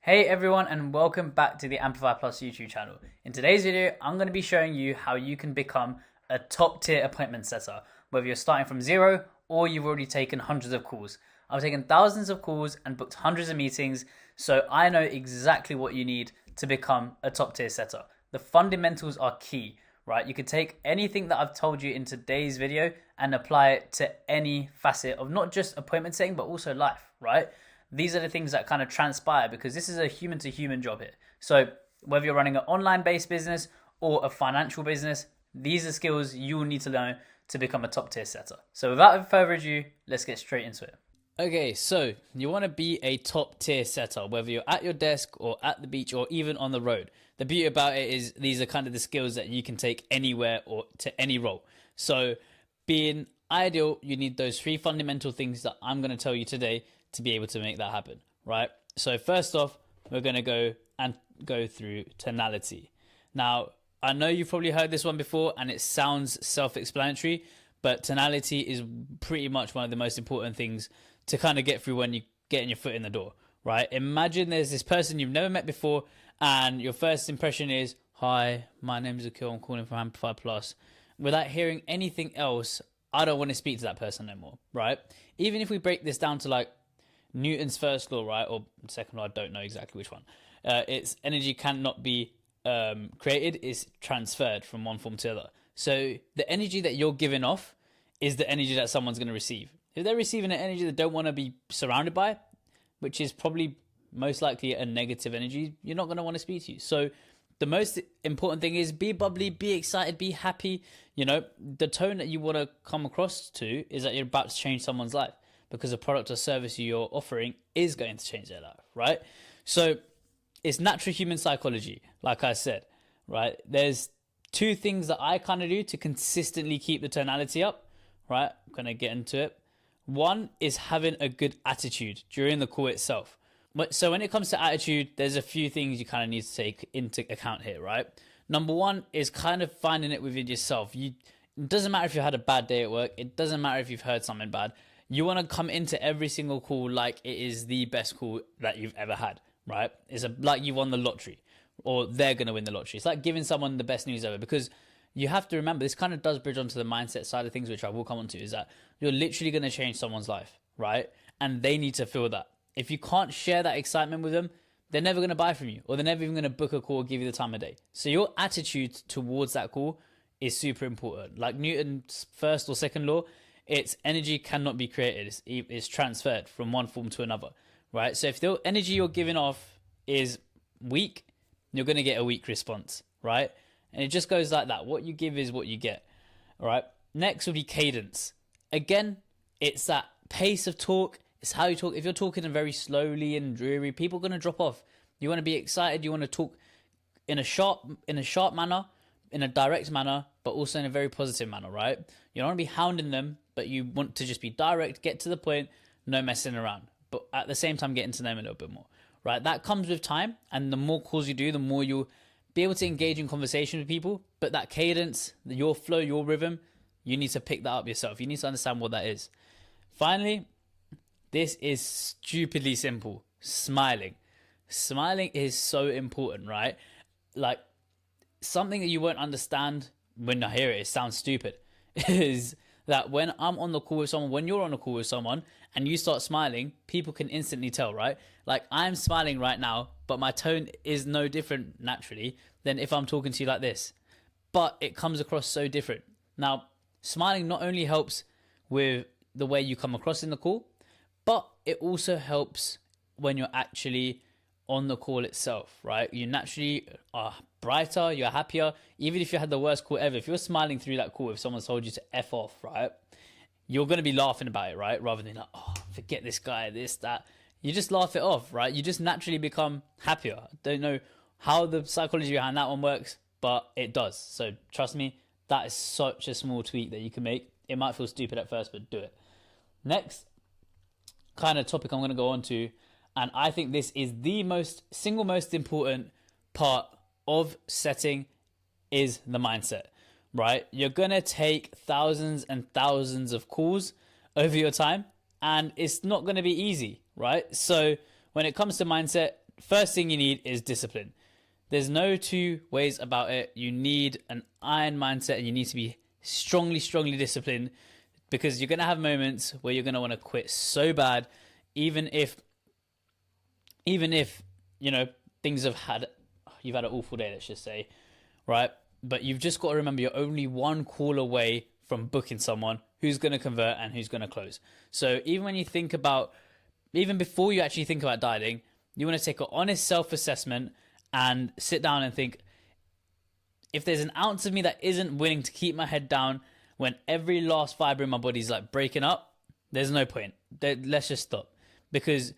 Hey everyone, and welcome back to the Amplify Plus YouTube channel. In today's video, I'm going to be showing you how you can become a top tier appointment setter, whether you're starting from zero or you've already taken hundreds of calls. I've taken thousands of calls and booked hundreds of meetings, so I know exactly what you need to become a top tier setter. The fundamentals are key, right? You can take anything that I've told you in today's video and apply it to any facet of not just appointment setting, but also life, right? These are the things that kind of transpire because this is a human to human job here. So whether you're running an online based business or a financial business, these are skills you will need to learn to become a top tier setter. So without further ado, let's get straight into it. Okay, so you want to be a top tier setter, whether you're at your desk or at the beach or even on the road. The beauty about it is these are kind of the skills that you can take anywhere or to any role. So being ideal, you need those three fundamental things that I'm going to tell you today to be able to make that happen, right? So first off, we're going to go through tonality. Now, I know you've probably heard this one before and it sounds self-explanatory, but tonality is pretty much one of the most important things to kind of get through when you getting your foot in the door, right? Imagine there's this person you've never met before and your first impression is, "Hi, my name is Akil, I'm calling from Amplify Plus." Without hearing anything else, I don't want to speak to that person no more, right? Even if we break this down to like Newton's first law, right? Or second law, I don't know exactly which one. It's energy cannot be created, is transferred from one form to the other. So the energy that you're giving off is the energy that someone's going to receive. If they're receiving an energy they don't want to be surrounded by, which is probably most likely a negative energy, you're not going to want to speak to you. So the most important thing is be bubbly, be excited, be happy. You know, the tone that you want to come across to is that you're about to change someone's life, because the product or service you're offering is going to change their life, right? So it's natural human psychology, like I said, right? There's two things that I kind of do to consistently keep the tonality up, right? I'm going to get into it. One is having a good attitude during the call itself. So when it comes to attitude, there's a few things you kind of need to take into account here, right? Number one is kind of finding it within yourself. It doesn't matter if you had a bad day at work. It doesn't matter if you've heard something bad. You want to come into every single call like it is the best call that you've ever had, right? Like you won the lottery or they're going to win the lottery. It's like giving someone the best news ever, because you have to remember, this kind of does bridge onto the mindset side of things, which I will come on to, is that you're literally going to change someone's life, right? And they need to feel that. If you can't share that excitement with them, they're never going to buy from you, or they're never even going to book a call or give you the time of day. So your attitude towards that call is super important. Like Newton's first or second law, its energy cannot be created. It's transferred from one form to another, right? So if the energy you're giving off is weak, you're going to get a weak response, right? And it just goes like that. What you give is what you get, all right? Next will be cadence. Again, it's that pace of talk. It's how you talk. If you're talking very slowly and dreary, people are going to drop off. You want to be excited. You want to talk in a sharp manner, in a direct manner, but also in a very positive manner, right? You don't want to be hounding them, but you want to just be direct, get to the point, no messing around. But at the same time, getting to them a little bit more, right? That comes with time, and the more calls you do, the more you'll be able to engage in conversation with people. But that cadence, your flow, your rhythm, you need to pick that up yourself. You need to understand what that is. Finally, this is stupidly simple. Smiling. Smiling is so important, right? Like, something that you won't understand when I hear it, it sounds stupid, is that when I'm on the call with someone, when you're on a call with someone and you start smiling, people can instantly tell, right? Like, I'm smiling right now, but my tone is no different naturally than if I'm talking to you like this. But it comes across so different. Now, smiling not only helps with the way you come across in the call, but it also helps when you're actually on the call itself, right? You naturally are brighter, you're happier. Even if you had the worst call ever, if you're smiling through that call, if someone told you to F off, right? You're going to be laughing about it, right? Rather than like, "Oh, forget this guy, this, that." You just laugh it off, right? You just naturally become happier. I don't know how the psychology behind that one works, but it does. So trust me, that is such a small tweak that you can make. It might feel stupid at first, but do it. Next kind of topic I'm going to go on to, and I think this is the single most important part of setting, is the mindset, right? You're going to take thousands and thousands of calls over your time, and it's not going to be easy, right? So when it comes to mindset, first thing you need is discipline. There's no two ways about it. You need an iron mindset and you need to be strongly, strongly disciplined, because you're going to have moments where you're going to want to quit so bad, even if, you know, you've had an awful day, let's just say, right? But you've just got to remember you're only one call away from booking someone who's going to convert and who's going to close. So even before you actually think about dieting, you want to take an honest self-assessment and sit down and think, if there's an ounce of me that isn't willing to keep my head down when every last fiber in my body is like breaking up, there's no point. Let's just stop, because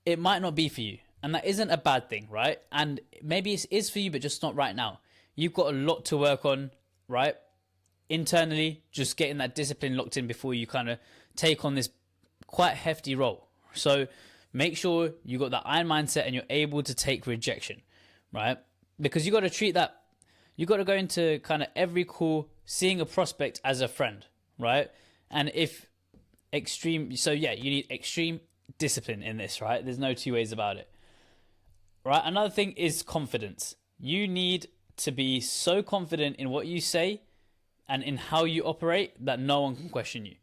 it might not be for you. And that isn't a bad thing, right? And maybe it is for you, but just not right now. You've got a lot to work on, right? Internally, just getting that discipline locked in before you kind of take on this quite hefty role. So make sure you got that iron mindset and you're able to take rejection, right? Because you got to treat that, you got to go into kind of every call seeing a prospect as a friend, right? And you need extreme discipline in this, right? There's no two ways about it, right? Another thing is confidence. You need to be so confident in what you say and in how you operate that no one can question you,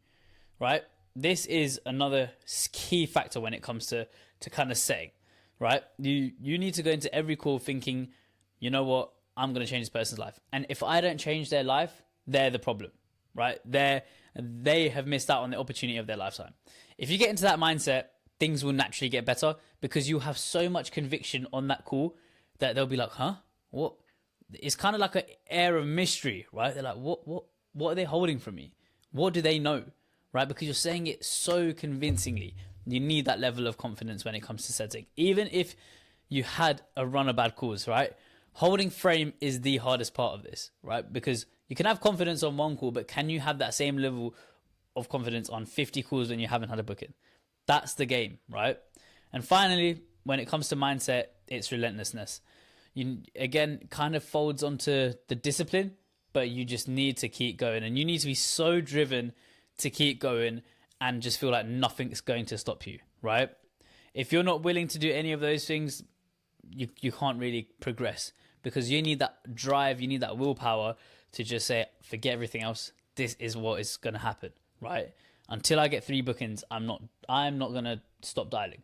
right? This is another key factor when it comes to kind of saying, right? You need to go into every call thinking, you know what, I'm going to change this person's life. And if I don't change their life, they're the problem, right? They have missed out on the opportunity of their lifetime. If you get into that mindset, things will naturally get better, because you have so much conviction on that call that they'll be like, huh? What? It's kind of like an air of mystery, right? They're like, what are they holding from me? What do they know, right? Because you're saying it so convincingly. You need that level of confidence when it comes to setting. Even if you had a run of bad calls, right? Holding frame is the hardest part of this, right? Because you can have confidence on one call, but can you have that same level of confidence on 50 calls when you haven't had a booking? That's the game, right? And finally, when it comes to mindset, it's relentlessness. You, again, kind of folds onto the discipline, but you just need to keep going. And you need to be so driven to keep going and just feel like nothing's going to stop you, right? If you're not willing to do any of those things, you can't really progress, because you need that drive, you need that willpower to just say, forget everything else. This is what is going to happen, right? Until I get 3 bookings, I'm not going to stop dialing,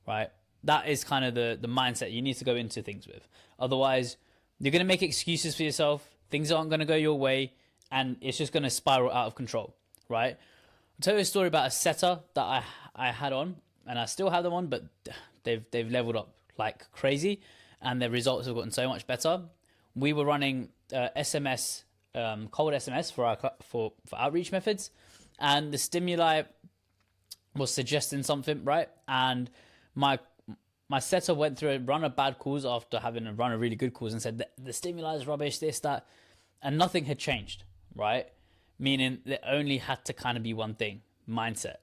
right? That is kind of the mindset you need to go into things with. Otherwise, you're going to make excuses for yourself. Things aren't going to go your way, and it's just going to spiral out of control, right? I'll tell you a story about a setter that I had on, and I still have them on, but they've leveled up like crazy, and their results have gotten so much better. We were running SMS, cold SMS for outreach methods, and the stimuli was suggesting something, right? And my setter went through a run of bad calls after having a run of really good calls and said that the stimuli is rubbish, this, that, and nothing had changed, right? Meaning there only had to kind of be one thing: mindset.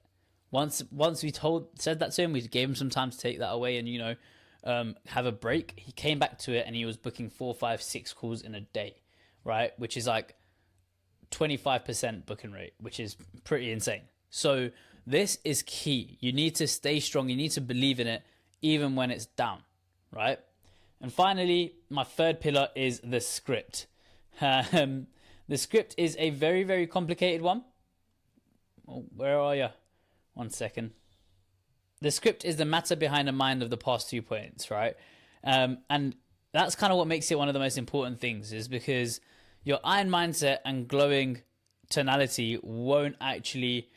Once we said that to him, we gave him some time to take that away and have a break. He came back to it and he was booking 4, 5, 6 calls in a day, right? Which is like 25% booking rate, which is pretty insane. So this is key. You need to stay strong. You need to believe in it, even when it's down, right? And finally, my third pillar is the script. The script is a very, very complicated one. Oh, where are you? 1 second. The script is the matter behind the mind of the past 2 points, right? And that's kind of what makes it one of the most important things, is because your iron mindset and glowing tonality won't actually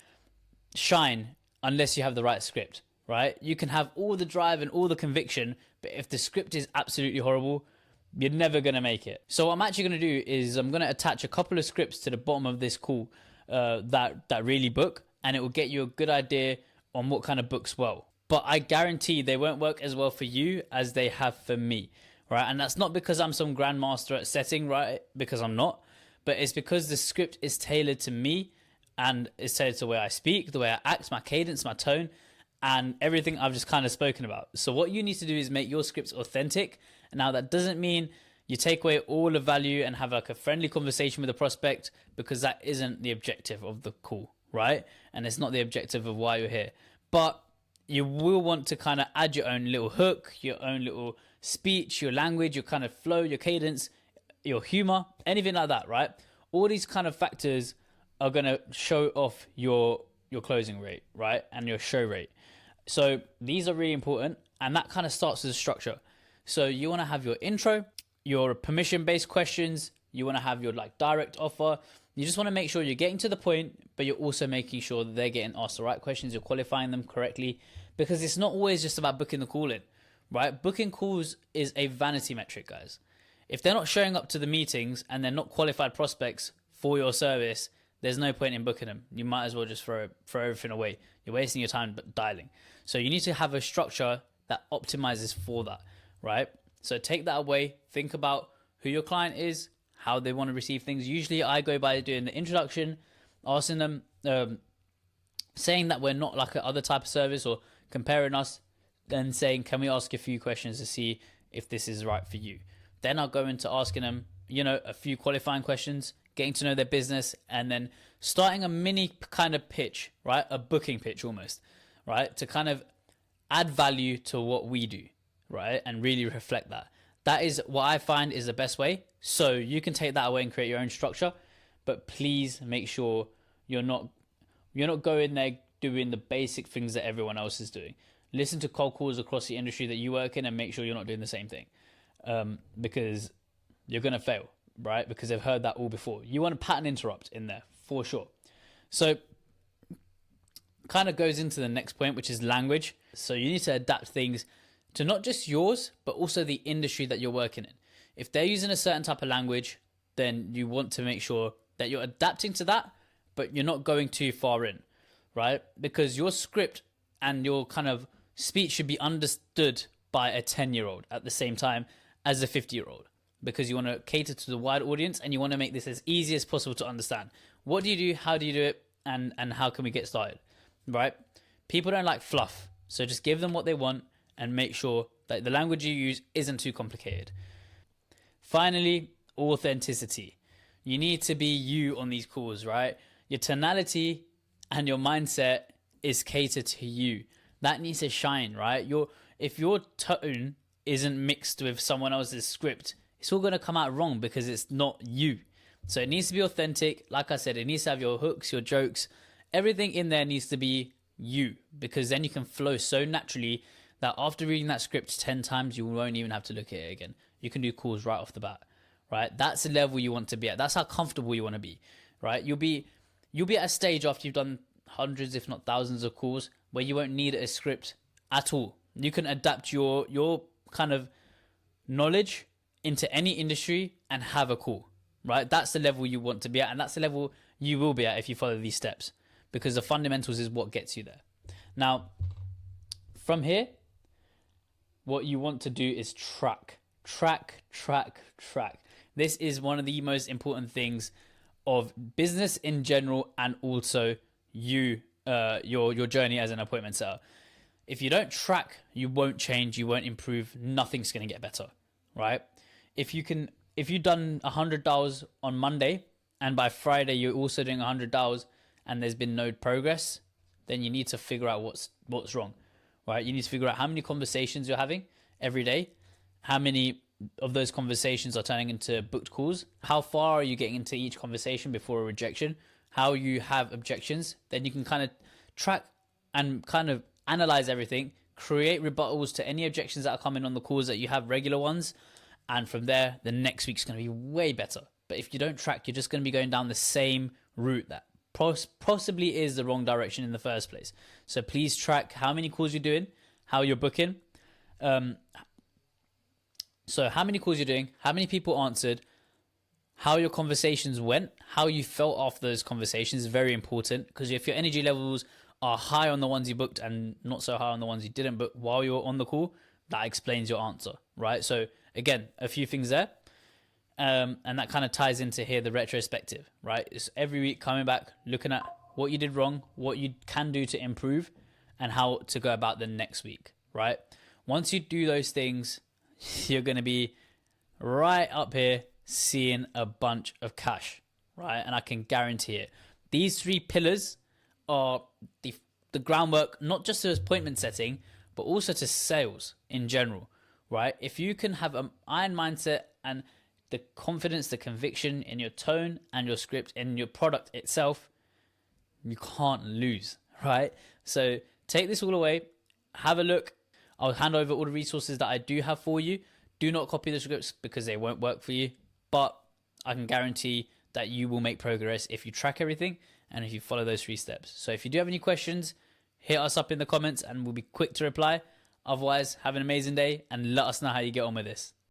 shine unless you have the right script, right? You can have all the drive and all the conviction, but if the script is absolutely horrible, you're never going to make it. So what I'm actually going to do is I'm going to attach a couple of scripts to the bottom of this call that really book, and it will get you a good idea on what kind of books well. But I guarantee they won't work as well for you as they have for me, right? And that's not because I'm some grandmaster at setting, right? Because I'm not. But it's because the script is tailored to me, and it's tailored to the way I speak, the way I act, my cadence, my tone, and everything I've just kind of spoken about. So what you need to do is make your scripts authentic. Now, that doesn't mean you take away all the value and have like a friendly conversation with a prospect, because that isn't the objective of the call, right? And it's not the objective of why you're here. But you will want to kind of add your own little hook, your own little speech, your language, your kind of flow, your cadence, your humor, anything like that, right? All these kind of factors are going to show off your closing rate, right? And your show rate. So these are really important, and that kind of starts with a structure. So you want to have your intro, your permission-based questions, you want to have your like direct offer. You just want to make sure you're getting to the point, but you're also making sure that they're getting asked the right questions, you're qualifying them correctly, because it's not always just about booking the call in, right? Booking calls is a vanity metric, guys. If they're not showing up to the meetings and they're not qualified prospects for your service, there's no point in booking them. You might as well just throw everything away. You're wasting your time dialing. So you need to have a structure that optimizes for that, right? So take that away. Think about who your client is, how they want to receive things. Usually I go by doing the introduction, asking them, saying that we're not like other type of service, or comparing us, then saying, can we ask a few questions to see if this is right for you? Then I'll go into asking them, a few qualifying questions, getting to know their business, and then starting a mini kind of pitch, right? A booking pitch almost, right? To kind of add value to what we do, right? And really reflect that. That is what I find is the best way. So you can take that away and create your own structure, but please make sure you're not going there doing the basic things that everyone else is doing. Listen to cold calls across the industry that you work in and make sure you're not doing the same thing, because you're going to fail, right? Because they've heard that all before. You want a pattern interrupt in there for sure. So kind of goes into the next point, which is language. So you need to adapt things to not just yours, but also the industry that you're working in. If they're using a certain type of language, then you want to make sure that you're adapting to that, but you're not going too far in, right? Because your script and your kind of speech should be understood by a 10-year-old at the same time as a 50-year-old, because you want to cater to the wide audience and you want to make this as easy as possible to understand. What do you do? How do you do it? And how can we get started, right? People don't like fluff. So just give them what they want and make sure that the language you use isn't too complicated. Finally, authenticity. You need to be you on these calls, right? Your tonality and your mindset is catered to you. That needs to shine, right? If your tone isn't mixed with someone else's script, it's all going to come out wrong because it's not you. So it needs to be authentic. Like I said, it needs to have your hooks, your jokes. Everything in there needs to be you, because then you can flow so naturally that after reading that script 10 times, you won't even have to look at it again. You can do calls right off the bat, right? That's the level you want to be at. That's how comfortable you want to be, right? You'll be at a stage after you've done hundreds, if not thousands of calls, where you won't need a script at all. You can adapt your kind of knowledge into any industry and have a call, right? That's the level you want to be at, and that's the level you will be at if you follow these steps, because the fundamentals is what gets you there. Now, from here, what you want to do is track. This is one of the most important things of business in general, and also your journey as an appointment setter. If you don't track, you won't change, you won't improve, nothing's going to get better, right? If you've done 100 dials on Monday and by Friday you're also doing 100 dials and there's been no progress, then you need to figure out what's wrong, right? You need to figure out how many conversations you're having every day, how many of those conversations are turning into booked calls, how far are you getting into each conversation before a rejection, how you have objections. Then you can kind of track and kind of analyze everything, create rebuttals to any objections that are coming on the calls that you have, regular ones, and from there, the next week's going to be way better. But if you don't track, you're just going to be going down the same route that possibly is the wrong direction in the first place. So please track how many calls you're doing, how you're booking. So how many calls you're doing, how many people answered, how your conversations went, how you felt after those conversations is very important, because if your energy levels are high on the ones you booked and not so high on the ones you didn't book while you're on the call, that explains your answer, right? So again, a few things there. And that kind of ties into here, the retrospective, right? It's every week coming back, looking at what you did wrong, what you can do to improve, and how to go about the next week, right? Once you do those things, you're going to be right up here seeing a bunch of cash, right? And I can guarantee it. These three pillars are the groundwork, not just to appointment setting, but also to sales in general, right? If you can have an iron mindset and the confidence, the conviction in your tone and your script and your product itself, you can't lose, right? So take this all away, have a look. I'll hand over all the resources that I do have for you. Do not copy the scripts because they won't work for you, but I can guarantee that you will make progress if you track everything and if you follow those 3 steps. So if you do have any questions, hit us up in the comments and we'll be quick to reply. Otherwise, have an amazing day and let us know how you get on with this.